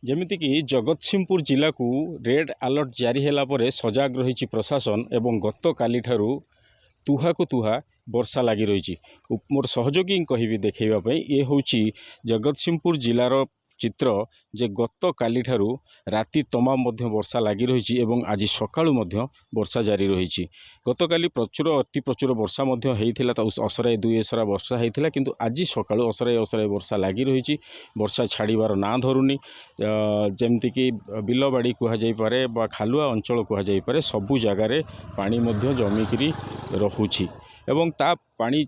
ଯେମିତିକି ଜଗତସିଂହପୁର ଜିଲ୍ଲାକୁ red alert ଜାରି ହେଲା ପରେ ସଜାଗ ରହିଛି ପ୍ରଶାସନ ଏବଂ ଗତକାଲିଠାରୁ ତୁହାକୁ ତୁହା ବର୍ଷା ଲାଗି ରହିଛି। ମୋର ସହଯୋଗୀ କହିବି ଦେଖାଇବା ପାଇଁ ଏ ହେଉଛି ଜଗତସିଂହପୁର ଜିଲ୍ଲାର ଚିତ୍ର ଯେ ଗତକାଲିଠାରୁ ରାତି ତମାମ ମଧ୍ୟ ବର୍ଷା ଲାଗି ରହିଛି ଏବଂ ଆଜି ସକାଳୁ ମଧ୍ୟ ବର୍ଷା ଜାରି ରହିଛି। ଗତକାଲି ଅତି ପ୍ରଚୁର ବର୍ଷା ମଧ୍ୟ ହେଇଥିଲା, ଅସରାଏ ଦୁଇ ଅସରା ବର୍ଷା ହେଇଥିଲା, କିନ୍ତୁ ଆଜି ସକାଳୁ ଅସରାଏ ବର୍ଷା ଲାଗି ରହିଛି। ବର୍ଷା ଛାଡ଼ିବାର ନାଁ ଧରୁନି। ଯେମିତିକି ବିଲବାଡ଼ି କୁହାଯାଇପାରେ ବା ଖାଲୁଆ ଅଞ୍ଚଳ କୁହାଯାଇପାରେ, ସବୁ ଜାଗାରେ ପାଣି ମଧ୍ୟ ଜମିକିରି ରହୁଛି ଏବଂ ତା ପାଣି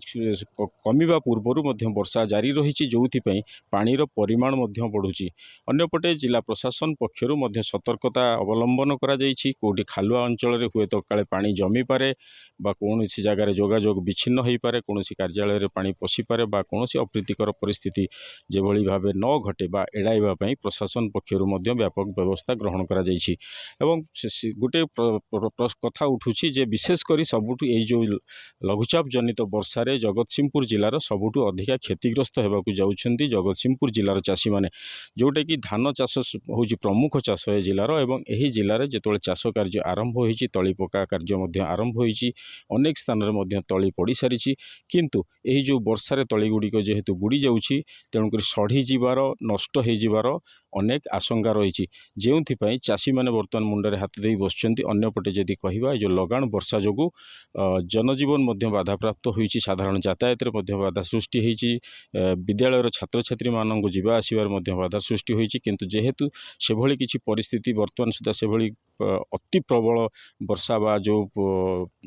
କମିବା ପୂର୍ବରୁ ମଧ୍ୟ ବର୍ଷା ଜାରି ରହିଛି, ଯେଉଁଥିପାଇଁ ପାଣିର ପରିମାଣ ମଧ୍ୟ ବଢ଼ୁଛି। ଅନ୍ୟପଟେ ଜିଲ୍ଲା ପ୍ରଶାସନ ପକ୍ଷରୁ ମଧ୍ୟ ସତର୍କତା ଅବଲମ୍ବନ କରାଯାଇଛି। କେଉଁଠି ଖାଲୁଆ ଅଞ୍ଚଳରେ ହୁଏତ କାଳେ ପାଣି ଜମିପାରେ ବା କୌଣସି ଜାଗାରେ ଯୋଗାଯୋଗ ବିଚ୍ଛିନ୍ନ ହୋଇପାରେ, କୌଣସି କାର୍ଯ୍ୟାଳୟରେ ପାଣି ପଶିପାରେ ବା କୌଣସି ଅପ୍ରୀତିକର ପରିସ୍ଥିତି ଯେଭଳି ଭାବେ ନ ଘଟେ ବା ଏଡ଼ାଇବା ପାଇଁ ପ୍ରଶାସନ ପକ୍ଷରୁ ମଧ୍ୟ ବ୍ୟାପକ ବ୍ୟବସ୍ଥା ଗ୍ରହଣ କରାଯାଇଛି। ଏବଂ ଗୋଟେ କଥା ଉଠୁଛି ଯେ ବିଶେଷ କରି ସବୁଠୁ ଏଇ ଯେଉଁ ଲଘୁଚାପ ଜନିତ ବର୍ଷାରେ ଜଗତସିଂହପୁର ଜିଲ୍ଲାର ସବୁଠୁ ଅଧିକା କ୍ଷତିଗ୍ରସ୍ତ ହେବାକୁ ଯାଉଛନ୍ତି ଜଗତସିଂହପୁର ଜିଲ୍ଲାର ଚାଷୀମାନେ, ଯେଉଁଟାକି ଧାନ ଚାଷ ହେଉଛି ପ୍ରମୁଖ ଚାଷ ଏ ଜିଲ୍ଲାର। ଏବଂ ଏହି ଜିଲ୍ଲାରେ ଯେତେବେଳେ ଚାଷ କାର୍ଯ୍ୟ ଆରମ୍ଭ ହୋଇଛି, ତଳି ପକା କାର୍ଯ୍ୟ ମଧ୍ୟ ଆରମ୍ଭ ହୋଇଛି, ଅନେକ ସ୍ଥାନରେ ମଧ୍ୟ ତଳି ପଡ଼ିସାରିଛି, କିନ୍ତୁ ଏହି ଯେଉଁ ବର୍ଷାରେ ତଳିଗୁଡ଼ିକ ଯେହେତୁ ବୁଡ଼ି ଯାଉଛି, ତେଣୁକରି ସଢ଼ିଯିବାର, ନଷ୍ଟ ହୋଇଯିବାର ଅନେକ ଆଶଙ୍କା ରହିଛି, ଯେଉଁଥିପାଇଁ ଚାଷୀମାନେ ବର୍ତ୍ତମାନ ମୁଣ୍ଡରେ ହାତ ଦେଇ ବସିଛନ୍ତି। ଅନ୍ୟପଟେ ଯଦି କହିବା, ଏ ଯେଉଁ ଲଗାଣ ବର୍ଷା ଯୋଗୁଁ ଜନଜୀବନ ମଧ୍ୟ ବାଧାପ୍ରାପ୍ତ ହୋଇଛି, ସାଧାରଣ ଯାତାୟାତରେ ମଧ୍ୟ ବାଧା ସୃଷ୍ଟି ହୋଇଛି, ବିଦ୍ୟାଳୟର ଛାତ୍ରଛାତ୍ରୀମାନଙ୍କୁ ଯିବା ଆସିବାରେ ମଧ୍ୟ ବାଧା ସୃଷ୍ଟି ହୋଇଛି। କିନ୍ତୁ ଯେହେତୁ ସେଭଳି କିଛି ପରିସ୍ଥିତି ବର୍ତ୍ତମାନ ସୁଦ୍ଧା ସେଭଳି ଅତି ପ୍ରବଳ ବର୍ଷା ବା ଯେଉଁ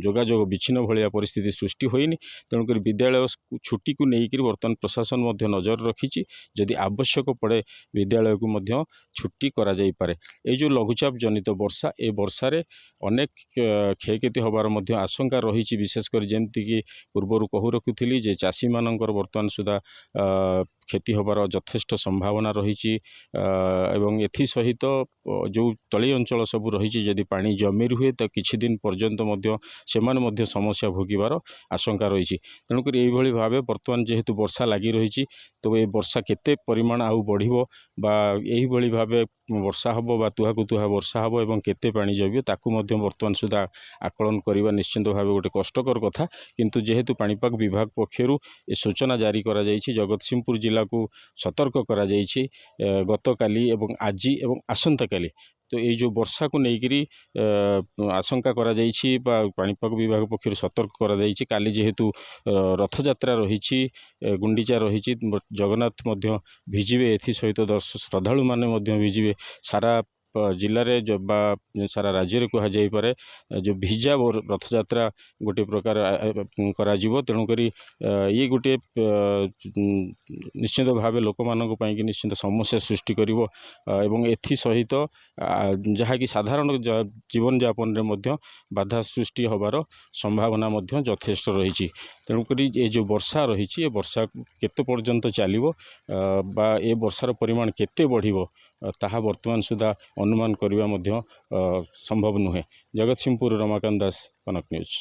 ଯୋଗାଯୋଗ ବିଚ୍ଛିନ୍ନ ଭଳିଆ ପରିସ୍ଥିତି ସୃଷ୍ଟି ହୋଇନି, ତେଣୁକରି ବିଦ୍ୟାଳୟ ଛୁଟିକୁ ନେଇକରି ବର୍ତ୍ତମାନ ପ୍ରଶାସନ ମଧ୍ୟ ନଜର ରଖିଛି। ଯଦି ଆବଶ୍ୟକ ପଡ଼େ ବିଦ୍ୟାଳୟକୁ ମଧ୍ୟ ଛୁଟି କରାଯାଇପାରେ। ଏଇ ଯେଉଁ ଲଘୁଚାପ ଜନିତ ବର୍ଷା, ଏ ବର୍ଷାରେ ଅନେକ କ୍ଷୟକ୍ଷତି ହେବାର ମଧ୍ୟ ଆଶଙ୍କା ରହିଛି। ବିଶେଷ କରି ଯେମିତିକି ପୂର୍ବରୁ କହୁ ରଖୁଥିଲି ଯେ ଚାଷୀମାନଙ୍କର ବର୍ତ୍ତମାନ ସୁଦ୍ଧା କ୍ଷତି ହେବାର ଯଥେଷ୍ଟ ସମ୍ଭାବନା ରହିଛି ଏବଂ ଏଥିସହିତ ଯେଉଁ ତଳି ଅଞ୍ଚଳ ସବୁ ରହିଛି, ଯଦି ପାଣି ଜମି ରୁହେ ତ କିଛି ଦିନ ପର୍ଯ୍ୟନ୍ତ ମଧ୍ୟ ସେମାନେ ମଧ୍ୟ ସମସ୍ୟା ଭୋଗିବାର ଆଶଙ୍କା ରହିଛି। ତେଣୁକରି ଏଇଭଳି ଭାବେ ବର୍ତ୍ତମାନ ଯେହେତୁ ବର୍ଷା ଲାଗି ରହିଛି, ତ ଏ ବର୍ଷା କେତେ ପରିମାଣ ଆଉ ବଢ଼ିବ ବା ଏହିଭଳି ଭାବେ ବର୍ଷା ହେବ ବା ତୁହାକୁ ତୁହା ବର୍ଷା ହେବ ଏବଂ କେତେ ପାଣି ଜମିବ, ତାକୁ ମଧ୍ୟ ବର୍ତ୍ତମାନ ସୁଦ୍ଧା ଆକଳନ କରିବା ନିଶ୍ଚିନ୍ତ ଭାବେ ଗୋଟେ କଷ୍ଟକର କଥା। କିନ୍ତୁ ଯେହେତୁ ପାଣିପାଗ ବିଭାଗ ପକ୍ଷରୁ ଏ ସୂଚନା ଜାରି କରାଯାଇଛି, ଜଗତସିଂହପୁର ଜିଲ୍ଲାକୁ ସତର୍କ କରାଯାଇଛି ଗତକାଲି ଏବଂ ଆଜି ଏବଂ ଆସନ୍ତାକାଲି, ତ ଏଇ ଯେଉଁ ବର୍ଷାକୁ ନେଇକରି ଆଶଙ୍କା କରାଯାଇଛି ବା ପାଣିପାଗ ବିଭାଗ ପକ୍ଷରୁ ସତର୍କ କରାଯାଇଛି। କାଲି ଯେହେତୁ ରଥଯାତ୍ରା ରହିଛି, ଗୁଣ୍ଡିଚା ରହିଛି, ଜଗନ୍ନାଥ ମଧ୍ୟ ଭିଜିବେ, ଏଥିସହିତ ଶ୍ରଦ୍ଧାଳୁମାନେ ମଧ୍ୟ ଭିଜିବେ। ସାରା ଜିଲ୍ଲାରେ ବା ସାରା ରାଜ୍ୟରେ କୁହାଯାଇପାରେ ଯେଉଁ ଭିଜା ରଥଯାତ୍ରା ଗୋଟେ ପ୍ରକାର କରାଯିବ। ତେଣୁକରି ଇଏ ଗୋଟିଏ ନିଶ୍ଚିତ ଭାବେ ଲୋକମାନଙ୍କ ପାଇଁକି ନିଶ୍ଚିତ ସମସ୍ୟା ସୃଷ୍ଟି କରିବ ଏବଂ ଏଥିସହିତ ଯାହାକି ସାଧାରଣ ଜୀବନଯାପନରେ ମଧ୍ୟ ବାଧା ସୃଷ୍ଟି ହେବାର ସମ୍ଭାବନା ମଧ୍ୟ ଯଥେଷ୍ଟ ରହିଛି। ତେଣୁକରି ଏ ଯେଉଁ ବର୍ଷା ରହିଛି, ଏ ବର୍ଷା କେତେ ପର୍ଯ୍ୟନ୍ତ ଚାଲିବ ବା ଏ ବର୍ଷାର ପରିମାଣ କେତେ ବଢ଼ିବ, ତାହା ବର୍ତ୍ତମାନ ସୁଦ୍ଧା ଅନୁମାନ କରିବା ମଧ୍ୟ ସମ୍ଭବ ନୁହେଁ। ଜଗତସିଂହପୁର ରମାକାନ୍ତ ଦାସ, କନକ ନ୍ୟୁଜ୍।